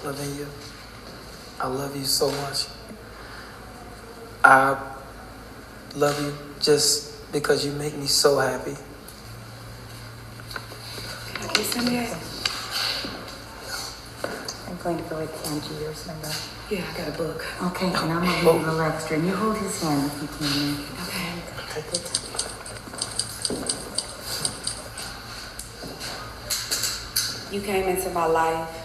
Luevenia, I love you so much. I love you just because you make me so happy. Can I kiss him yet? I'm going to go at the end of yours, remember? Yeah, I got a book. Okay, and I'm going to leave a little extra. And you hold his hand if you can. Okay. Take it. You came into my life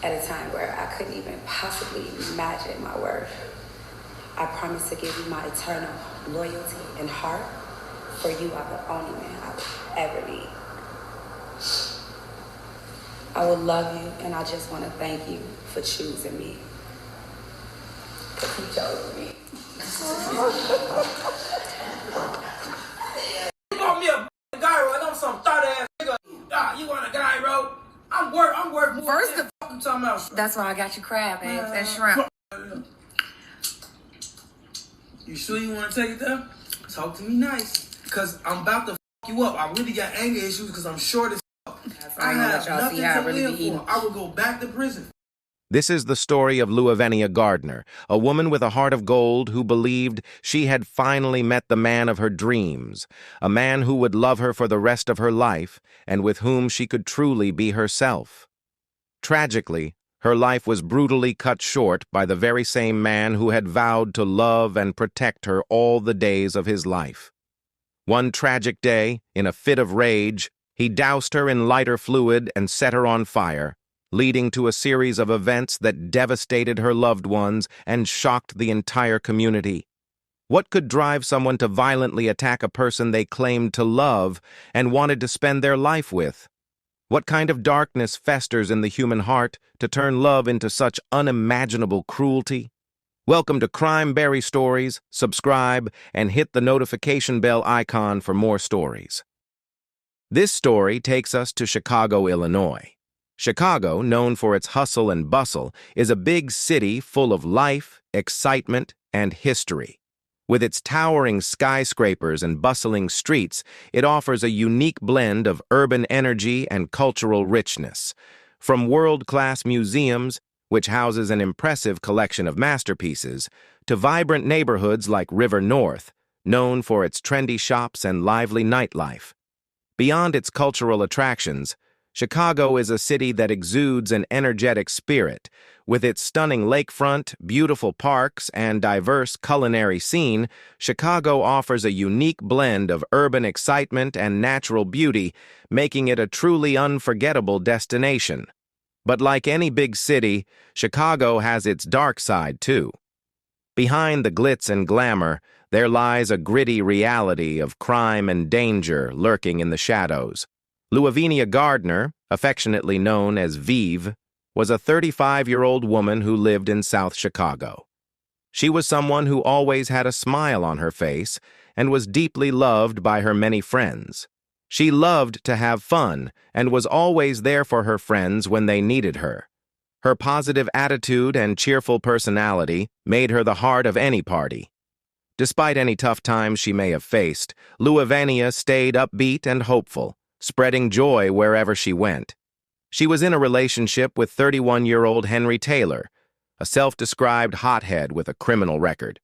at a time where I couldn't even possibly imagine my worth. I promise to give you my eternal loyalty and heart, for you are the only man I would ever need. I will love you, and I just want to thank you for choosing me. Because you chose me. You want me a gyro and I'm some thought ass nigga. You want a gyro? I'm worth more. First than of- you talking about. That's why I got you crab, babe. That's shrimp. You sure you want to take it there? Talk to me nice. Because I'm about to you up. I really got anger issues because I'm short as I have nothing to live for. I will go back to prison. This is the story of Luevenia Gardner, a woman with a heart of gold who believed she had finally met the man of her dreams, a man who would love her for the rest of her life and with whom she could truly be herself. Tragically, her life was brutally cut short by the very same man who had vowed to love and protect her all the days of his life. One tragic day, in a fit of rage, he doused her in lighter fluid and set her on fire, leading to a series of events that devastated her loved ones and shocked the entire community. What could drive someone to violently attack a person they claimed to love and wanted to spend their life with? What kind of darkness festers in the human heart to turn love into such unimaginable cruelty? Welcome to Crime Berry Stories. Subscribe and hit the notification bell icon for more stories. This story takes us to Chicago, Illinois. Chicago, known for its hustle and bustle, is a big city full of life, excitement, and history. With its towering skyscrapers and bustling streets, it offers a unique blend of urban energy and cultural richness. From world-class museums, which houses an impressive collection of masterpieces, to vibrant neighborhoods like River North, known for its trendy shops and lively nightlife. Beyond its cultural attractions, Chicago is a city that exudes an energetic spirit. With its stunning lakefront, beautiful parks, and diverse culinary scene, Chicago offers a unique blend of urban excitement and natural beauty, making it a truly unforgettable destination. But like any big city, Chicago has its dark side too. Behind the glitz and glamour, there lies a gritty reality of crime and danger lurking in the shadows. Luevenia Gardner, affectionately known as Vive, was a 35-year-old woman who lived in South Chicago. She was someone who always had a smile on her face and was deeply loved by her many friends. She loved to have fun and was always there for her friends when they needed her. Her positive attitude and cheerful personality made her the heart of any party. Despite any tough times she may have faced, Luevenia stayed upbeat and hopeful, spreading joy wherever she went. She was in a relationship with 31-year-old Henry Taylor, a self-described hothead with a criminal record.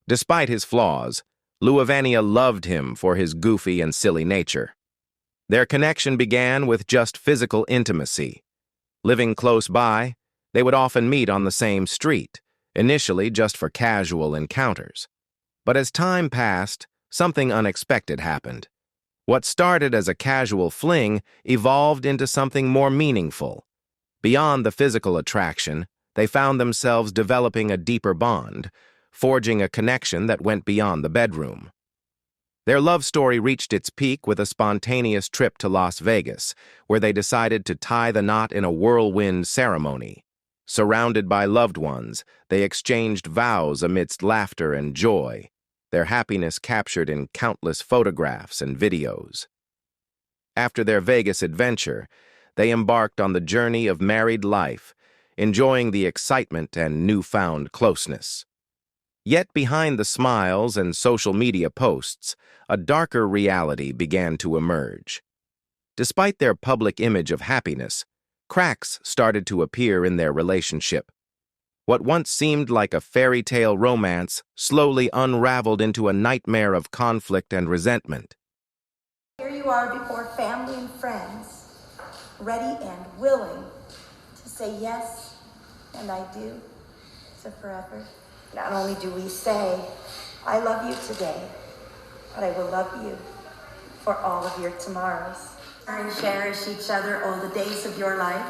Despite his flaws, Luevenia loved him for his goofy and silly nature. Their connection began with just physical intimacy. Living close by, they would often meet on the same street, initially just for casual encounters. But as time passed, something unexpected happened. What started as a casual fling evolved into something more meaningful. Beyond the physical attraction, they found themselves developing a deeper bond, forging a connection that went beyond the bedroom. Their love story reached its peak with a spontaneous trip to Las Vegas, where they decided to tie the knot in a whirlwind ceremony. Surrounded by loved ones, they exchanged vows amidst laughter and joy, their happiness captured in countless photographs and videos. After their Vegas adventure, they embarked on the journey of married life, enjoying the excitement and newfound closeness. Yet behind the smiles and social media posts, a darker reality began to emerge. Despite their public image of happiness, Cracks started to appear in their relationship. What once seemed like a fairy tale romance slowly unraveled into a nightmare of conflict and resentment. Here you are before family and friends, ready and willing to say yes, and I do, to forever. Not only do we say, I love you today, but I will love you for all of your tomorrows. And cherish each other all the days of your life.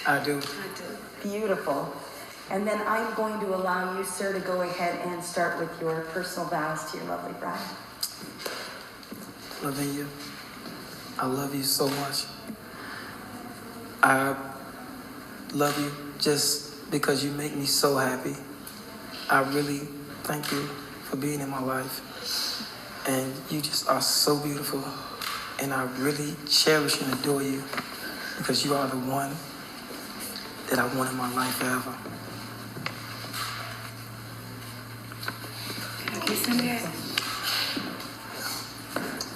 I do. Beautiful. And then I'm going to allow you, sir, to go ahead and start with your personal vows to your lovely bride. Luevenia, I love you so much. I love you just because you make me so happy. I really thank you for being in my life. And you just are so beautiful. And I really cherish and adore you because you are the one that I want in my life forever.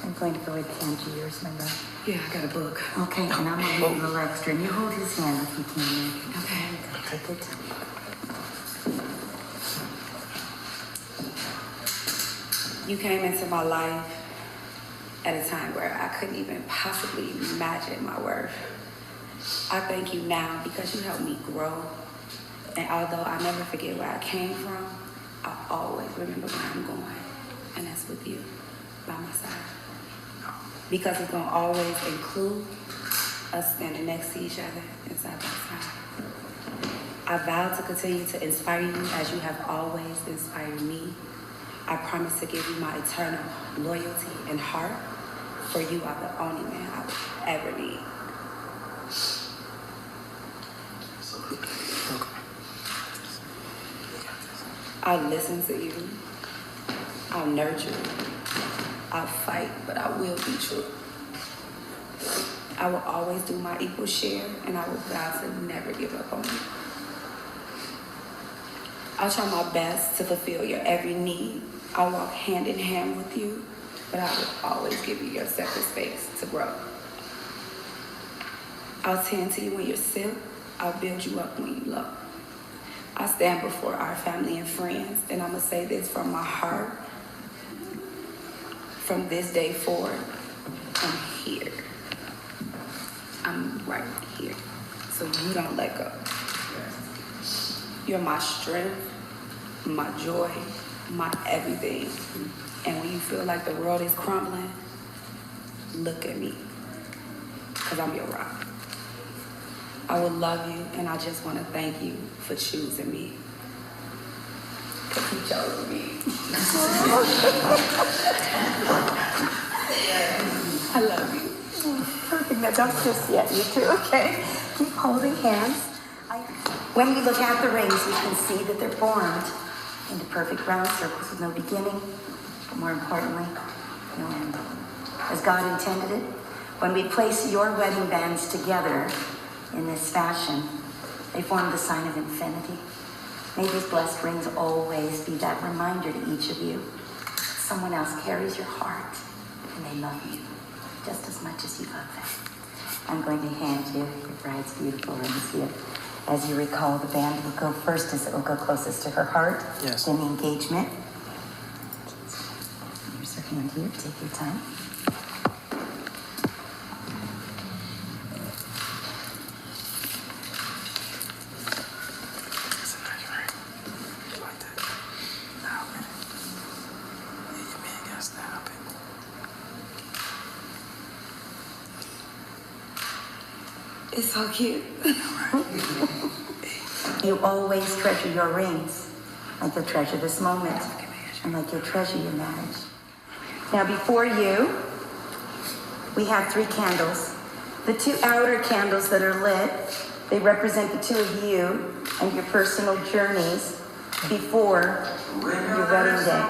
I'm going to go ahead and hand you yours, my love. Yeah, I got a book. Okay, and I'm gonna leave a little extra. And you hold his hand if you can. Okay. Take your time. You came into my life at a time where I couldn't even possibly imagine my worth. I thank you now because you helped me grow. And although I never forget where I came from, I always remember where I'm going. And that's with you by my side. Because it's gonna always include us standing next to each other and side by side. I vow to continue to inspire you as you have always inspired me. I promise to give you my eternal loyalty and heart, for you are the only man I would ever need. I'll listen to you. I'll nurture you. I'll fight, but I will be true. I will always do my equal share, and I will vow to never give up on you. I'll try my best to fulfill your every need. I'll walk hand in hand with you, but I will always give you your separate space to grow. I'll tend to you when you're sick. I'll build you up when you're low. I stand before our family and friends, and I'm gonna say this from my heart. From this day forward, I'm here. I'm right here. So you don't let go. You're my strength, my joy, my everything. And when you feel like the world is crumbling, look at me, because I'm your rock. I will love you, and I just want to thank you for choosing me. Because you chose me. I love you. Perfect. Now don't just yet, you two, okay? Keep holding hands. When we look at the rings, we can see that they're formed into perfect round circles with no beginning, but more importantly, no end. As God intended it, when we place your wedding bands together in this fashion, they form the sign of infinity. May these blessed rings always be that reminder to each of you. Someone else carries your heart, and they love you just as much as you love them. I'm going to hand you your bride's beautiful rings here. As you recall, the band will go first as it will go closest to her heart. Yes. Then the engagement. Here's her hand here. Take your time. It's so cute. You always treasure your rings, like you'll treasure this moment, and like you'll treasure your marriage. Now before you, we have 3 candles. The 2 outer candles that are lit, they represent the 2 of you and your personal journeys before your wedding day.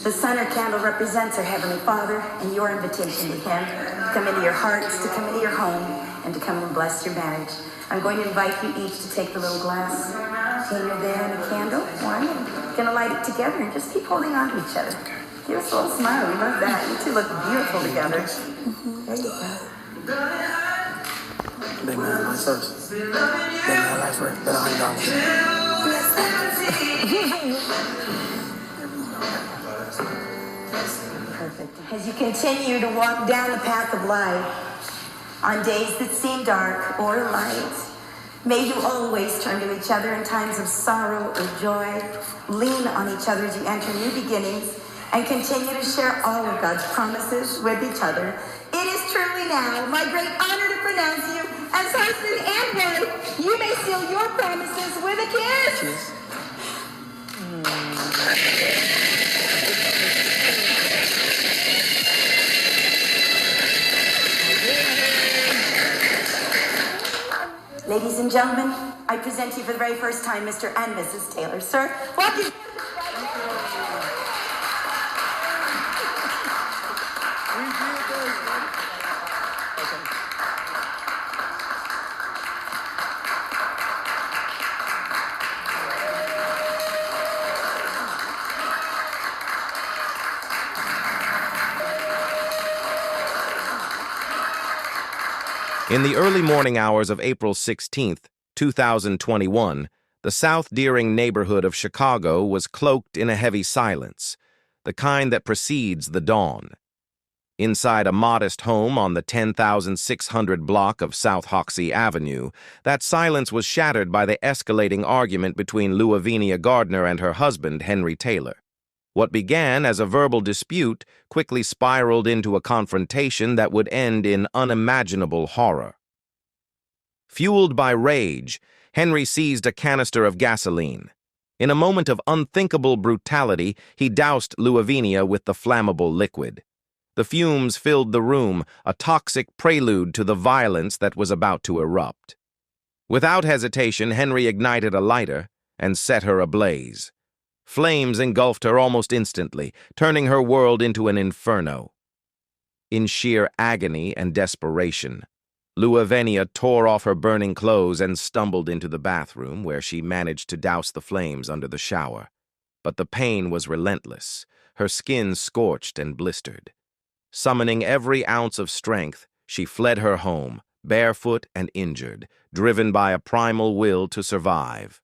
The center candle represents our Heavenly Father and your invitation to Him to come into your hearts, to come into your home, and to come and bless your marriage. I'm going to invite you each to take the little glass container there and a candle, one. We're going to light it together and just keep holding on to each other. Give us a little smile. We love that. You two look beautiful together. There you go. Big man, life first. Big man, life first. Bet $100. Perfect. As you continue to walk down the path of life, on days that seem dark or light, may you always turn to each other in times of sorrow or joy. Lean on each other as you enter new beginnings and continue to share all of God's promises with each other. It is truly now my great honor to pronounce you as husband and wife. You may seal your promises with a kiss. Ladies and gentlemen, I present to you for the very first time Mr. and Mrs. Taylor. Sir, walk in. In the early morning hours of April 16, 2021, the South Deering neighborhood of Chicago was cloaked in a heavy silence, the kind that precedes the dawn. Inside a modest home on the 10,600 block of South Hoxie Avenue, that silence was shattered by the escalating argument between Luevenia Gardner and her husband, Henry Taylor. What began as a verbal dispute quickly spiraled into a confrontation that would end in unimaginable horror. Fueled by rage, Henry seized a canister of gasoline. In a moment of unthinkable brutality, he doused Luevenia with the flammable liquid. The fumes filled the room, a toxic prelude to the violence that was about to erupt. Without hesitation, Henry ignited a lighter and set her ablaze. Flames engulfed her almost instantly, turning her world into an inferno. In sheer agony and desperation, Luevenia tore off her burning clothes and stumbled into the bathroom, where she managed to douse the flames under the shower. But the pain was relentless, her skin scorched and blistered. Summoning every ounce of strength, she fled her home, barefoot and injured, driven by a primal will to survive.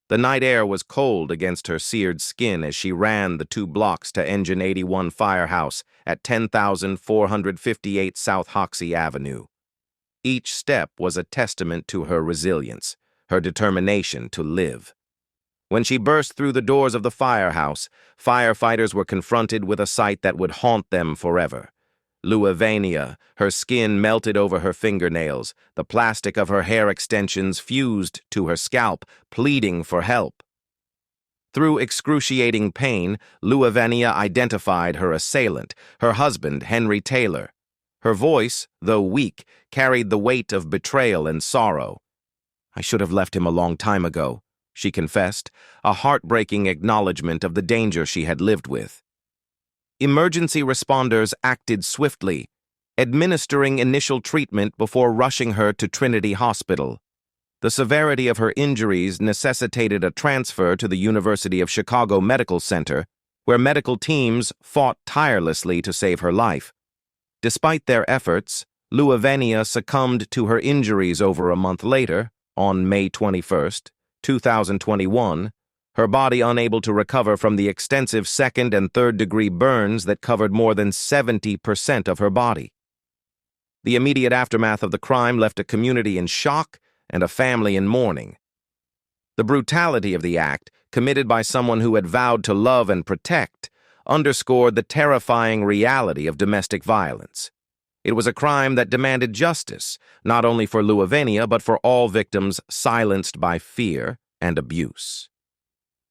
The night air was cold against her seared skin as she ran the 2 blocks to Engine 81 Firehouse at 10,458 South Hoxie Avenue. Each step was a testament to her resilience, her determination to live. When she burst through the doors of the firehouse, firefighters were confronted with a sight that would haunt them forever. Luevenia, her skin melted over her fingernails, the plastic of her hair extensions fused to her scalp, pleading for help. Through excruciating pain, Luevenia identified her assailant, her husband, Henry Taylor. Her voice, though weak, carried the weight of betrayal and sorrow. "I should have left him a long time ago," she confessed, a heartbreaking acknowledgement of the danger she had lived with. Emergency responders acted swiftly, administering initial treatment before rushing her to Trinity Hospital. The severity of her injuries necessitated a transfer to the University of Chicago Medical Center, where medical teams fought tirelessly to save her life. Despite their efforts, Luevenia succumbed to her injuries over a month later, on May 21, 2021, her body unable to recover from the extensive 2nd and 3rd-degree burns that covered more than 70% of her body. The immediate aftermath of the crime left a community in shock and a family in mourning. The brutality of the act, committed by someone who had vowed to love and protect, underscored the terrifying reality of domestic violence. It was a crime that demanded justice, not only for Luevenia but for all victims silenced by fear and abuse.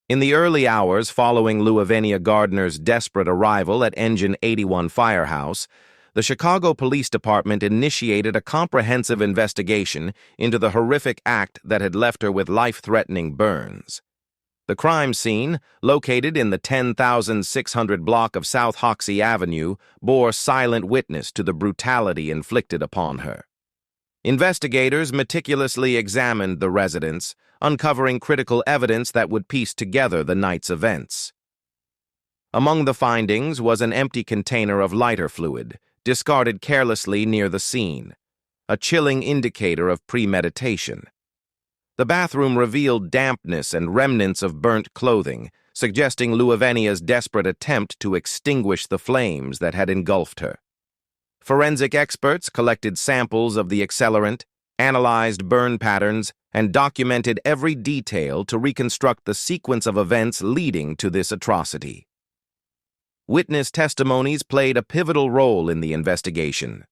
In the early hours following Luevenia Gardner's desperate arrival at Engine 81 Firehouse, the Chicago Police Department initiated a comprehensive investigation into the horrific act that had left her with life-threatening burns. The crime scene, located in the 10,600 block of South Hoxie Avenue, bore silent witness to the brutality inflicted upon her. Investigators meticulously examined the residence, uncovering critical evidence that would piece together the night's events. Among the findings was an empty container of lighter fluid, discarded carelessly near the scene. a chilling indicator of premeditation. The bathroom revealed dampness and remnants of burnt clothing, suggesting Luevenia's desperate attempt to extinguish the flames that had engulfed her. Forensic experts collected samples of the accelerant, analyzed burn patterns, and documented every detail to reconstruct the sequence of events leading to this atrocity. Witness testimonies played a pivotal role in the investigation.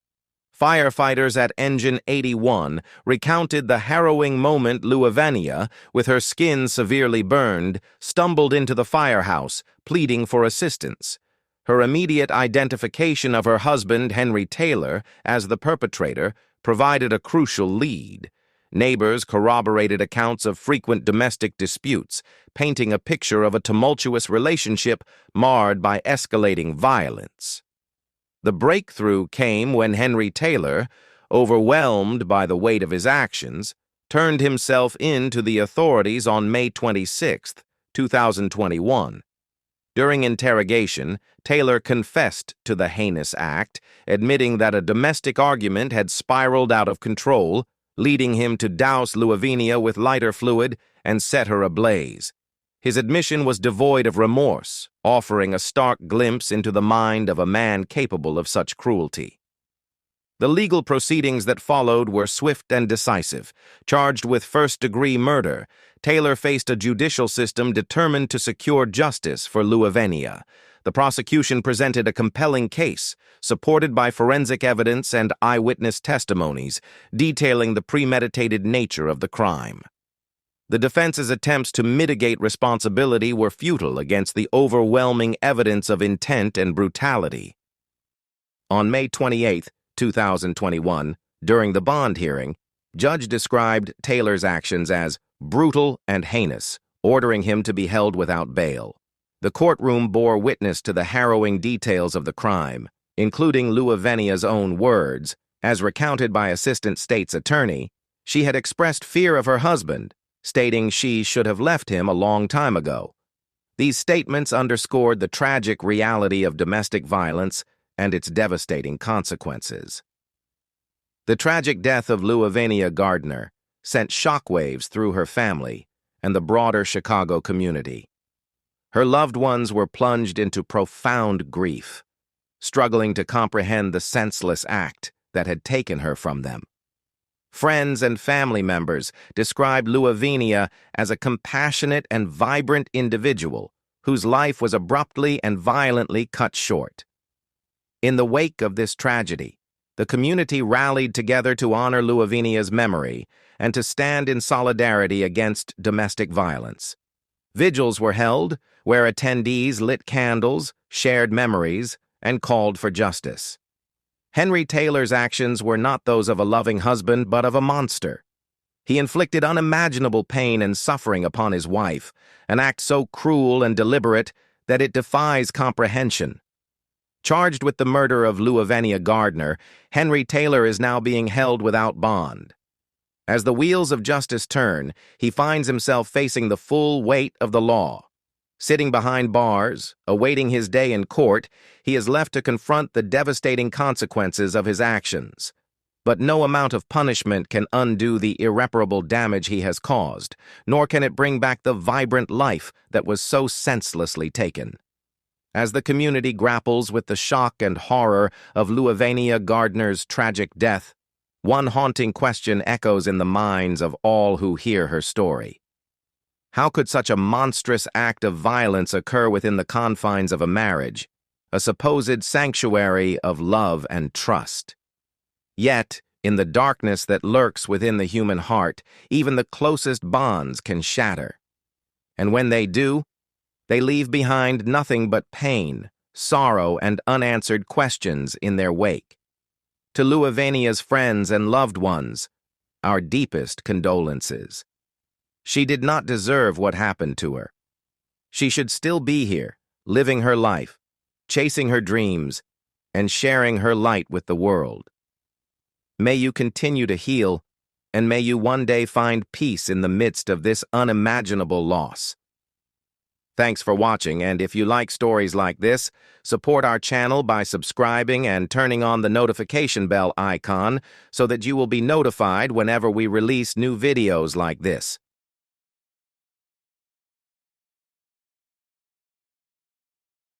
Firefighters at Engine 81 recounted the harrowing moment Luevenia, with her skin severely burned, stumbled into the firehouse, pleading for assistance. Her immediate identification of her husband, Henry Taylor, as the perpetrator provided a crucial lead. Neighbors corroborated accounts of frequent domestic disputes, painting a picture of a tumultuous relationship marred by escalating violence. The breakthrough came when Henry Taylor, overwhelmed by the weight of his actions, turned himself in to the authorities on May 26, 2021. During interrogation, Taylor confessed to the heinous act, admitting that a domestic argument had spiraled out of control, leading him to douse Luevenia with lighter fluid and set her ablaze. His admission was devoid of remorse, offering a stark glimpse into the mind of a man capable of such cruelty. The legal proceedings that followed were swift and decisive. Charged with first-degree murder, Taylor faced a judicial system determined to secure justice for Luevenia. The prosecution presented a compelling case, supported by forensic evidence and eyewitness testimonies, detailing the premeditated nature of the crime. The defense's attempts to mitigate responsibility were futile against the overwhelming evidence of intent and brutality. On May 28, 2021, during the bond hearing, Judge described Taylor's actions as brutal and heinous, ordering him to be held without bail. The courtroom bore witness to the harrowing details of the crime, including Luevenia's own words. As recounted by Assistant State's Attorney, she had expressed fear of her husband, stating she should have left him a long time ago. These statements underscored the tragic reality of domestic violence and its devastating consequences. The tragic death of Luevenia Gardner sent shockwaves through her family and the broader Chicago community. Her loved ones were plunged into profound grief, struggling to comprehend the senseless act that had taken her from them. Friends and family members described Luevenia as a compassionate and vibrant individual whose life was abruptly and violently cut short. In the wake of this tragedy, the community rallied together to honor Luevenia's memory and to stand in solidarity against domestic violence. Vigils were held, where attendees lit candles, shared memories, and called for justice. Henry Taylor's actions were not those of a loving husband, but of a monster. He inflicted unimaginable pain and suffering upon his wife, an act so cruel and deliberate that it defies comprehension. Charged with the murder of Luevenia Gardner, Henry Taylor is now being held without bond. As the wheels of justice turn, he finds himself facing the full weight of the law. Sitting behind bars, awaiting his day in court, he is left to confront the devastating consequences of his actions. But no amount of punishment can undo the irreparable damage he has caused, nor can it bring back the vibrant life that was so senselessly taken. As the community grapples with the shock and horror of Luevenia Gardner's tragic death, one haunting question echoes in the minds of all who hear her story. How could such a monstrous act of violence occur within the confines of a marriage, a supposed sanctuary of love and trust? Yet, in the darkness that lurks within the human heart, even the closest bonds can shatter. And when they do, they leave behind nothing but pain, sorrow, and unanswered questions in their wake. To Luevenia's friends and loved ones, our deepest condolences. She did not deserve what happened to her. She should still be here, living her life, chasing her dreams, and sharing her light with the world. May you continue to heal, and may you one day find peace in the midst of this unimaginable loss. Thanks for watching, and if you like stories like this, support our channel by subscribing and turning on the notification bell icon so that you will be notified whenever we release new videos like this.